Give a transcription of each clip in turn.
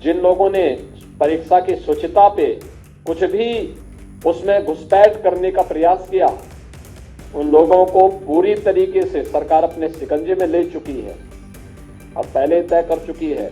जिन लोगों ने परीक्षा की शुचिता पे कुछ भी उसमें घुसपैठ करने का प्रयास किया, उन लोगों को पूरी तरीके से सरकार अपने शिकंजे में ले चुकी है और पहले तय कर चुकी है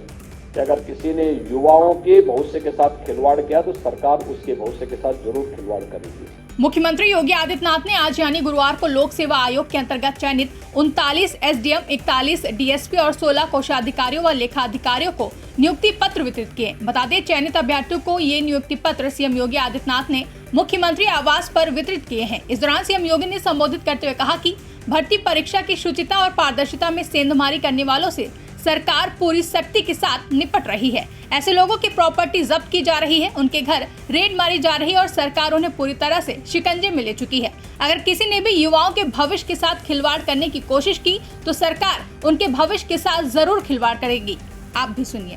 कि अगर किसी ने युवाओं के भविष्य के साथ खिलवाड़ किया तो सरकार उसके भविष्य के साथ जरूर खिलवाड़ करेगी। मुख्यमंत्री योगी आदित्यनाथ ने आज यानी गुरुवार को लोक सेवा आयोग के अंतर्गत चयनित 39 एसडीएम, 41 डीएसपी और 16 कोषाधिकारियों व लेखा अधिकारियों को नियुक्ति पत्र वितरित किए। बता दें, चयनित अभ्यर्थियों को ये नियुक्ति पत्र सीएम योगी आदित्यनाथ ने मुख्यमंत्री आवास पर वितरित किए हैं। इस दौरान सीएम योगी ने संबोधित करते हुए कहा कि भर्ती परीक्षा की शुचिता और पारदर्शिता में सेंधमारी करने वालों से सरकार पूरी सख्ती के साथ निपट रही है। ऐसे लोगों की प्रॉपर्टी जब्त की जा रही है, उनके घर रेड मारी जा रही है और सरकार उन्हें पूरी तरह से शिकंजे में ले चुकी है। अगर किसी ने भी युवाओं के भविष्य के साथ खिलवाड़ करने की कोशिश की तो सरकार उनके भविष्य के साथ जरूर खिलवाड़ करेगी। आप भी सुनिए।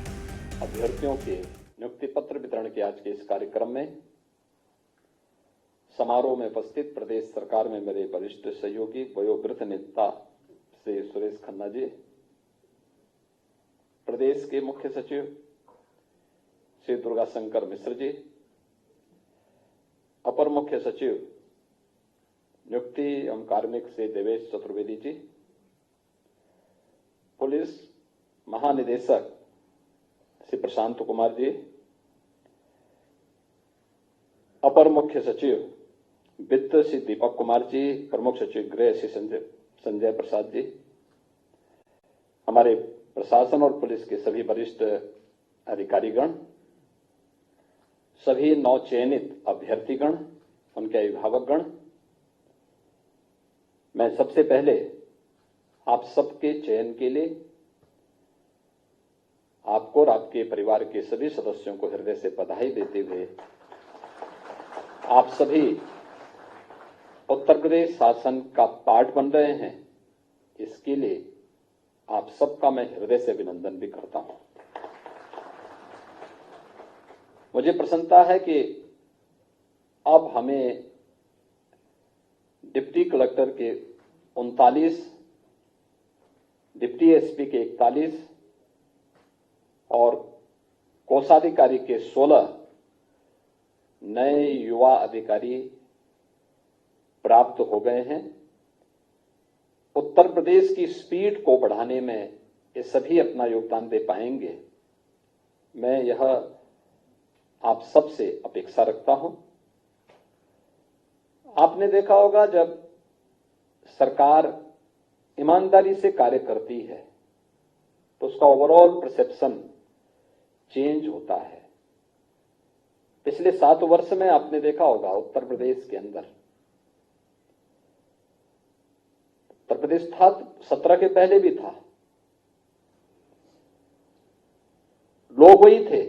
अभ्यर्थियों के नियुक्ति पत्र वितरण के आज के इस कार्यक्रम में समारोह में उपस्थित प्रदेश सरकार में मेरे वरिष्ठ सहयोगी वयोवृद्ध नेता श्री सुरेश खन्ना जी, प्रदेश के मुख्य सचिव श्री दुर्गा शंकर मिश्र जी, अपर मुख्य सचिव नियुक्ति एवं कार्मिक श्री देवेश चतुर्वेदी जी, पुलिस महानिदेशक श्री प्रशांत कुमार जी, अपर मुख्य सचिव वित्त श्री दीपक कुमार जी, प्रमुख सचिव गृह श्री संजय प्रसाद जी, हमारे प्रशासन और पुलिस के सभी वरिष्ठ अधिकारीगण, सभी नवचयनित अभ्यर्थीगण, उनके अभिभावकगण, मैं सबसे पहले आप सबके चयन के लिए आपको और आपके परिवार के सभी सदस्यों को हृदय से बधाई देते हुए आप सभी उत्तर प्रदेश शासन का पार्ट बन रहे हैं, इसके लिए आप सबका मैं हृदय से अभिनंदन भी करता हूं। मुझे प्रसन्नता है कि अब हमें डिप्टी कलेक्टर के 39, डिप्टी एसपी के 41 और कोषाधिकारी के 16 नए युवा अधिकारी प्राप्त हो गए हैं। उत्तर प्रदेश की स्पीड को बढ़ाने में ये सभी अपना योगदान दे पाएंगे, मैं यह आप सबसे अपेक्षा रखता हूं। आपने देखा होगा जब सरकार ईमानदारी से कार्य करती है तो उसका ओवरऑल परसेप्शन चेंज होता है। पिछले 7 वर्ष में आपने देखा होगा उत्तर प्रदेश के अंदर, उत्तर प्रदेश था 17 के पहले भी था, लोग वही थे।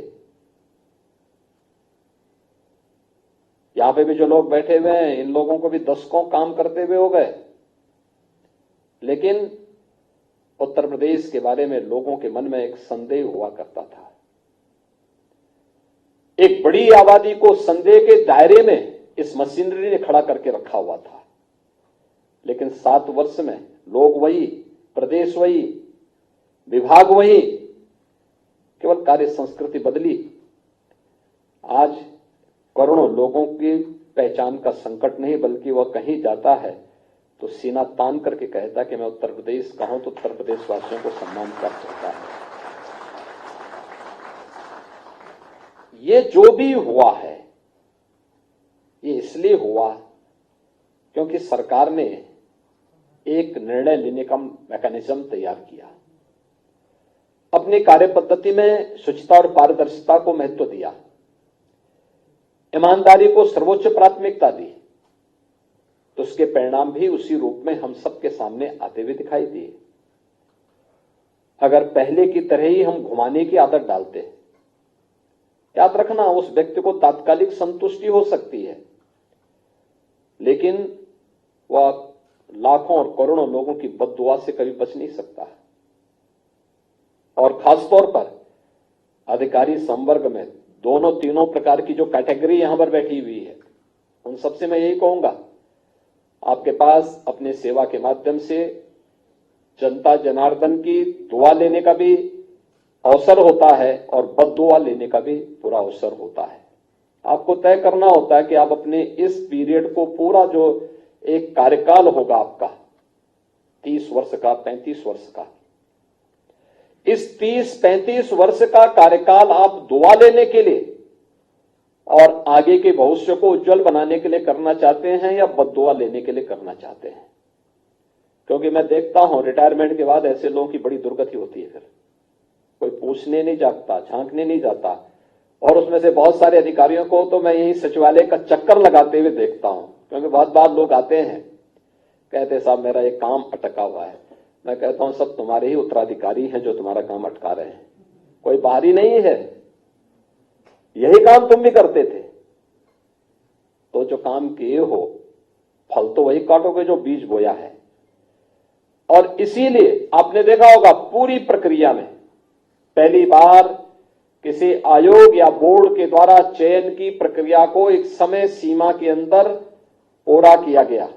यहां पे भी जो लोग बैठे हुए हैं, इन लोगों को भी दशकों काम करते हुए हो गए, लेकिन उत्तर प्रदेश के बारे में लोगों के मन में एक संदेह हुआ करता था। एक बड़ी आबादी को संदेह के दायरे में इस मशीनरी ने खड़ा करके रखा हुआ था, लेकिन 7 वर्ष में लोग वही, प्रदेश वही, विभाग वही, केवल कार्य संस्कृति बदली। आज करोड़ों लोगों की पहचान का संकट नहीं, बल्कि वह कहीं जाता है तो सीना तान करके कहता है कि मैं उत्तर प्रदेश का हूं, तो उत्तर प्रदेश वासियों को सम्मान कर सकता है। ये जो भी हुआ है, ये इसलिए हुआ क्योंकि सरकार ने एक निर्णय लेने का मैकेनिज्म तैयार किया, अपनी कार्य पद्धति में शुचिता और पारदर्शिता को महत्व दिया, ईमानदारी को सर्वोच्च प्राथमिकता दी, तो उसके परिणाम भी उसी रूप में हम सबके सामने आते हुए दिखाई दिए। अगर पहले की तरह ही हम घुमाने की आदत डालते, याद रखना उस व्यक्ति को तात्कालिक संतुष्टि हो सकती है, लेकिन वह लाखों और करोड़ों लोगों की बद्दुआ से कभी बच नहीं सकता। और खासतौर पर अधिकारी संवर्ग में दोनों तीनों प्रकार की जो कैटेगरी यहां पर बैठी हुई है, उन सबसे मैं यही कहूंगा, आपके पास अपने सेवा के माध्यम से जनता जनार्दन की दुआ लेने का भी अवसर होता है और बद्दुआ लेने का भी पूरा अवसर होता है। आपको तय करना होता है कि आप अपने इस पीरियड को पूरा जो एक कार्यकाल होगा आपका 30 वर्ष का 35 वर्ष का, इस 30-35 वर्ष का कार्यकाल आप दुआ लेने के लिए और आगे के भविष्य को उज्जवल बनाने के लिए करना चाहते हैं या बद्दुआ लेने के लिए करना चाहते हैं। क्योंकि मैं देखता हूं रिटायरमेंट के बाद ऐसे लोगों की बड़ी दुर्गति होती है, फिर कोई पूछने नहीं जाता, झांकने नहीं जाता, और उसमें से बहुत सारे अधिकारियों को तो मैं यही सचिवालय का चक्कर लगाते हुए देखता हूं। क्योंकि बहुत बार लोग आते हैं, कहते साहब मेरा एक काम अटका हुआ है। मैं कहता हूं सब तुम्हारे ही उत्तराधिकारी हैं जो तुम्हारा काम अटका रहे हैं, कोई बाहरी नहीं है, यही काम तुम भी करते थे। तो जो काम किए हो फल तो वही काटोगे जो बीज बोया है। और इसीलिए आपने देखा होगा पूरी प्रक्रिया में पहली बार किसी आयोग या बोर्ड के द्वारा चयन की प्रक्रिया को एक समय सीमा के अंदर पूरा किया गया।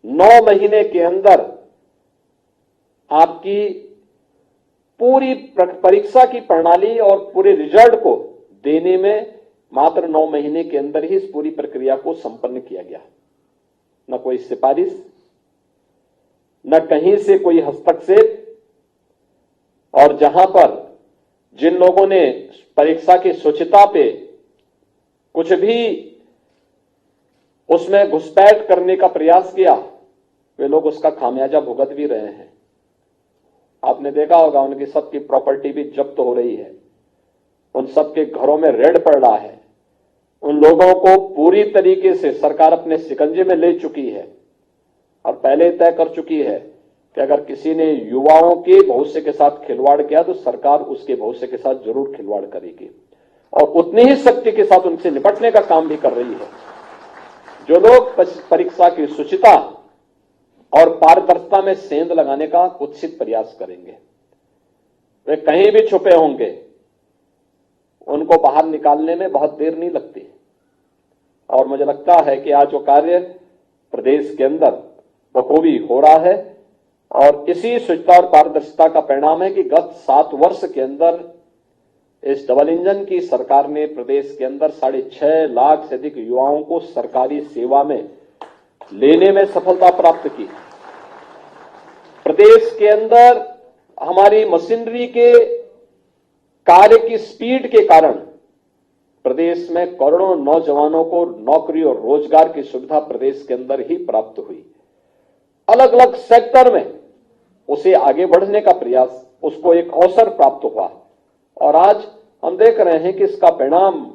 9 महीने के अंदर आपकी पूरी परीक्षा की प्रणाली और पूरे रिजल्ट को देने में मात्र 9 महीने के अंदर ही इस पूरी प्रक्रिया को संपन्न किया गया। न कोई सिफारिश, न कहीं से कोई हस्तक्षेप, और जहां पर जिन लोगों ने परीक्षा की शुचिता पे कुछ भी उसमें घुसपैठ करने का प्रयास किया, वे लोग उसका खामियाजा भुगत भी रहे हैं। आपने देखा होगा उनकी सबकी प्रॉपर्टी भी जब्त हो रही है, उन सबके घरों में रेड पड़ रहा है। उन लोगों को पूरी तरीके से सरकार अपने शिकंजे में ले चुकी है और पहले तय कर चुकी है कि अगर किसी ने युवाओं के भविष्य के साथ खिलवाड़ किया तो सरकार उसके भविष्य के साथ जरूर खिलवाड़ करेगी, और उतनी ही शक्ति के साथ उनसे निपटने का काम भी कर रही है। जो लोग परीक्षा की शुचिता और पारदर्शिता में सेंध लगाने का कुत्सित प्रयास करेंगे, वे कहीं भी छुपे होंगे, उनको बाहर निकालने में बहुत देर नहीं लगती। और मुझे लगता है कि आज जो कार्य प्रदेश के अंदर बखूबी हो रहा है, और इसी शुचिता और पारदर्शिता का परिणाम है कि गत 7 वर्ष के अंदर इस डबल इंजन की सरकार ने प्रदेश के अंदर 6.5 लाख से अधिक युवाओं को सरकारी सेवा में लेने में सफलता प्राप्त की। प्रदेश के अंदर हमारी मशीनरी के कार्य की स्पीड के कारण प्रदेश में करोड़ों नौजवानों को नौकरी और रोजगार की सुविधा प्रदेश के अंदर ही प्राप्त हुई। अलग अलग सेक्टर में उसे आगे बढ़ने का प्रयास, उसको एक अवसर प्राप्त हुआ, और आज हम देख रहे हैं कि इसका परिणाम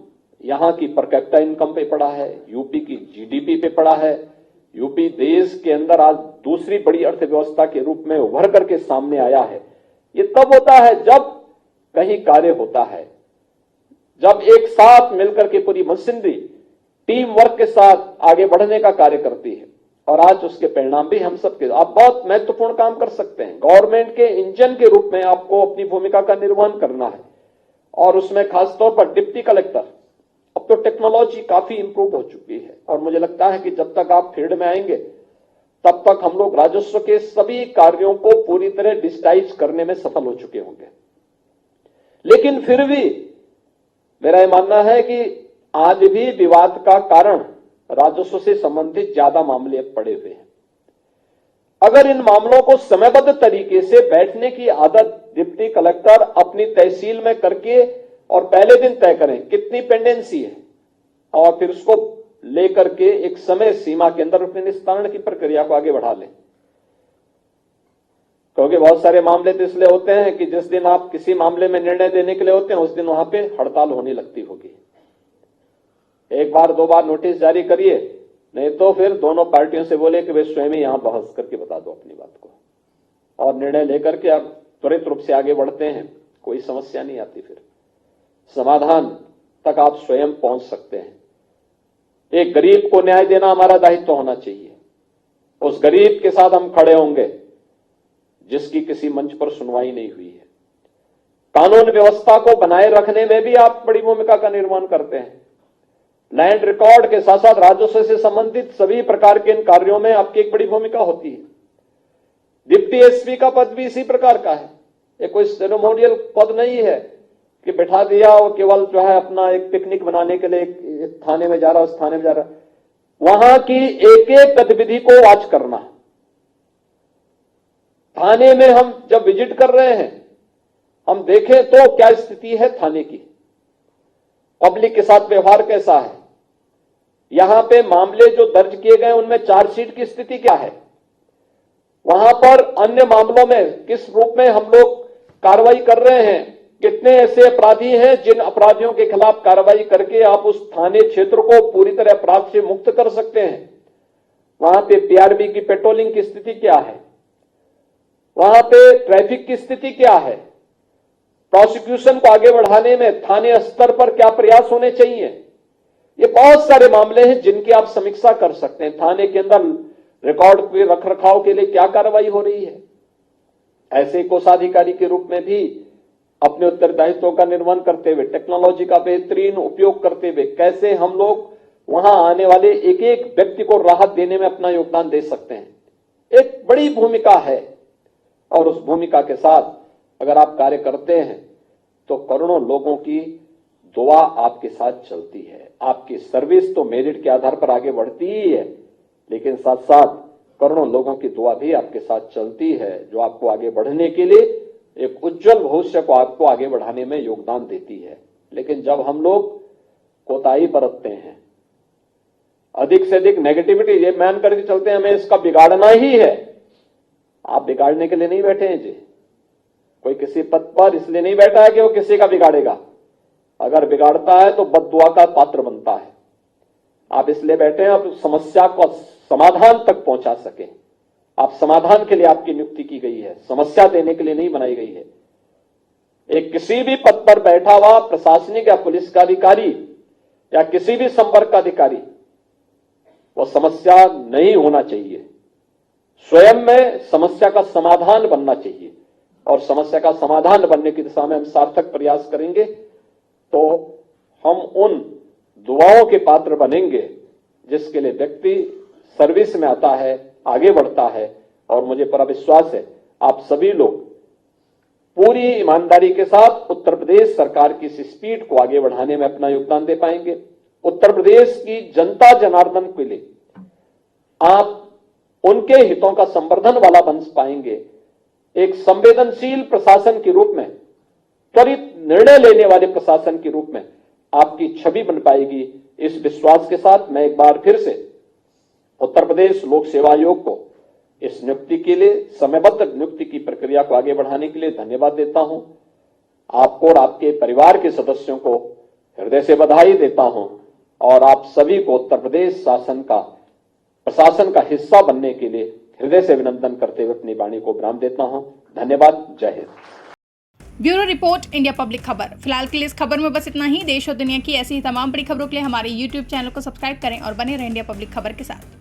यहां की पर कैपिटा इनकम पे पड़ा है, यूपी की जीडीपी पे पड़ा है। यूपी देश के अंदर आज दूसरी बड़ी अर्थव्यवस्था के रूप में उभर करके सामने आया है। ये तब होता है जब कहीं कार्य होता है, जब एक साथ मिलकर के पूरी मशीनरी टीम वर्क के साथ आगे बढ़ने का कार्य करती है, और आज उसके परिणाम भी हम सबके। आप बहुत महत्वपूर्ण काम कर सकते हैं, गवर्नमेंट के इंजन के रूप में आपको अपनी भूमिका का निर्वहन करना है, और उसमें खासतौर पर डिप्टी कलेक्टर, अब तो टेक्नोलॉजी काफी इंप्रूव हो चुकी है, और मुझे लगता है कि जब तक आप फील्ड में आएंगे तब तक हम लोग राजस्व के सभी कार्यों को पूरी तरह डिजिटाइज करने में सफल हो चुके होंगे। लेकिन फिर भी मेरा यह मानना है कि आज भी विवाद का कारण राजस्व से संबंधित ज्यादा मामले पड़े हुए हैं। अगर इन मामलों को समयबद्ध तरीके से बैठने की आदत डिप्टी कलेक्टर अपनी तहसील में करके और पहले दिन तय करें कितनी पेंडेंसी है, और फिर उसको लेकर के एक समय सीमा के अंदर अपने निस्तारण की प्रक्रिया को आगे बढ़ा लें। क्योंकि बहुत सारे मामले तो इसलिए होते हैं कि जिस दिन आप किसी मामले में निर्णय देने के लिए होते हैं उस दिन वहां पे हड़ताल होने लगती होगी। एक बार 2 बार नोटिस जारी करिए, नहीं तो फिर दोनों पार्टियों से बोले कि वे स्वयं ही यहां बहस करके बता दो अपनी बात को, और निर्णय लेकर के आप त्वरित रूप से आगे बढ़ते हैं, कोई समस्या नहीं आती, फिर समाधान तक आप स्वयं पहुंच सकते हैं। एक गरीब को न्याय देना हमारा दायित्व होना चाहिए। उस गरीब के साथ हम खड़े होंगे जिसकी किसी मंच पर सुनवाई नहीं हुई है। कानून व्यवस्था को बनाए रखने में भी आप बड़ी भूमिका का निर्वहन करते हैं। लैंड रिकॉर्ड के साथ साथ राजस्व से संबंधित सभी प्रकार के इन कार्यों में आपकी एक बड़ी भूमिका होती है। डिप्टी एसपी का पद भी इसी प्रकार का है। ये कोई सेरेमोनियल पद नहीं है कि बैठा दिया और केवल जो है अपना एक पिकनिक बनाने के लिए एक थाने में जा रहा, उस थाने में जा रहा। वहां की एक एक गतिविधि को वॉच करना। थाने में हम जब विजिट कर रहे हैं, हम देखें तो क्या स्थिति है थाने की, पब्लिक के साथ व्यवहार कैसा है, यहां पे मामले जो दर्ज किए गए उनमें चार्जशीट की स्थिति क्या है, वहां पर अन्य मामलों में किस रूप में हम लोग कार्रवाई कर रहे हैं, कितने ऐसे अपराधी हैं जिन अपराधियों के खिलाफ कार्रवाई करके आप उस थाने क्षेत्र को पूरी तरह अपराध से मुक्त कर सकते हैं। वहां पे पीआरबी की पेट्रोलिंग की स्थिति क्या है, वहां पे ट्रैफिक की स्थिति क्या है, प्रोसिक्यूशन को आगे बढ़ाने में थाने स्तर पर क्या प्रयास होने चाहिए। ये बहुत सारे मामले हैं जिनकी आप समीक्षा कर सकते हैं। थाने के अंदर रिकॉर्ड के रखरखाव के लिए क्या कार्रवाई हो रही है। ऐसे कोषाधिकारी के रूप में भी अपने उत्तरदायित्वों का निर्वहन करते हुए, टेक्नोलॉजी का बेहतरीन उपयोग करते हुए कैसे हम लोग वहां आने वाले एक एक व्यक्ति को राहत देने में अपना योगदान दे सकते हैं, एक बड़ी भूमिका है। और उस भूमिका के साथ अगर आप कार्य करते हैं तो करोड़ों लोगों की दुआ आपके साथ चलती है। आपकी सर्विस तो मेरिट के आधार पर आगे बढ़ती ही है, लेकिन साथ साथ करोड़ों लोगों की दुआ भी आपके साथ चलती है, जो आपको आगे बढ़ने के लिए एक उज्जवल भविष्य को आपको आगे बढ़ाने में योगदान देती है। लेकिन जब हम लोग कोताही बरतते हैं, अधिक से अधिक नेगेटिविटी ये मान करके चलते हैं हमें इसका बिगाड़ना ही है, आप बिगाड़ने के लिए नहीं बैठे हैं जी। कोई किसी पद पर इसलिए नहीं बैठा है कि वो किसी का बिगाड़ेगा, अगर बिगाड़ता है तो बद्दुआ का पात्र बनता है। आप इसलिए बैठे हैं आप समस्या को समाधान तक पहुंचा सके। आप समाधान के लिए आपकी नियुक्ति की गई है, समस्या देने के लिए नहीं बनाई गई है। एक किसी भी पद पर बैठा हुआ प्रशासनिक या पुलिस का अधिकारी या किसी भी संपर्क का अधिकारी, वो समस्या नहीं होना चाहिए, स्वयं में समस्या का समाधान बनना चाहिए। और समस्या का समाधान बनने की दिशा में हम सार्थक प्रयास करेंगे तो हम उन दुआओं के पात्र बनेंगे जिसके लिए व्यक्ति सर्विस में आता है, आगे बढ़ता है। और मुझे पूरा विश्वास है आप सभी लोग पूरी ईमानदारी के साथ उत्तर प्रदेश सरकार की इस स्पीड को आगे बढ़ाने में अपना योगदान दे पाएंगे। उत्तर प्रदेश की जनता जनार्दन के लिए आप उनके हितों का संवर्धन वाला बन पाएंगे। एक संवेदनशील प्रशासन के रूप में, त्वरित निर्णय लेने वाले प्रशासन के रूप में आपकी छवि बन पाएगी। इस विश्वास के साथ मैं एक बार फिर से उत्तर प्रदेश लोक सेवा आयोग को इस नियुक्ति के लिए, समयबद्ध नियुक्ति की प्रक्रिया को आगे बढ़ाने के लिए धन्यवाद देता हूं। आपको और आपके परिवार के सदस्यों को हृदय से बधाई देता हूं और आप सभी को उत्तर प्रदेश प्रशासन का हिस्सा बनने के लिए हृदय से अभिनंदन करते हुए अपनी वाणी को विराम देता हूं। धन्यवाद। जय Hind. Bureau report, India public खबर। फिलहाल के लिए इस खबर में बस इतना ही। देश और दुनिया की ऐसी ही तमाम बड़ी खबरों के लिए हमारे YouTube चैनल को सब्सक्राइब करें और बने रहें इंडिया पब्लिक खबर के साथ।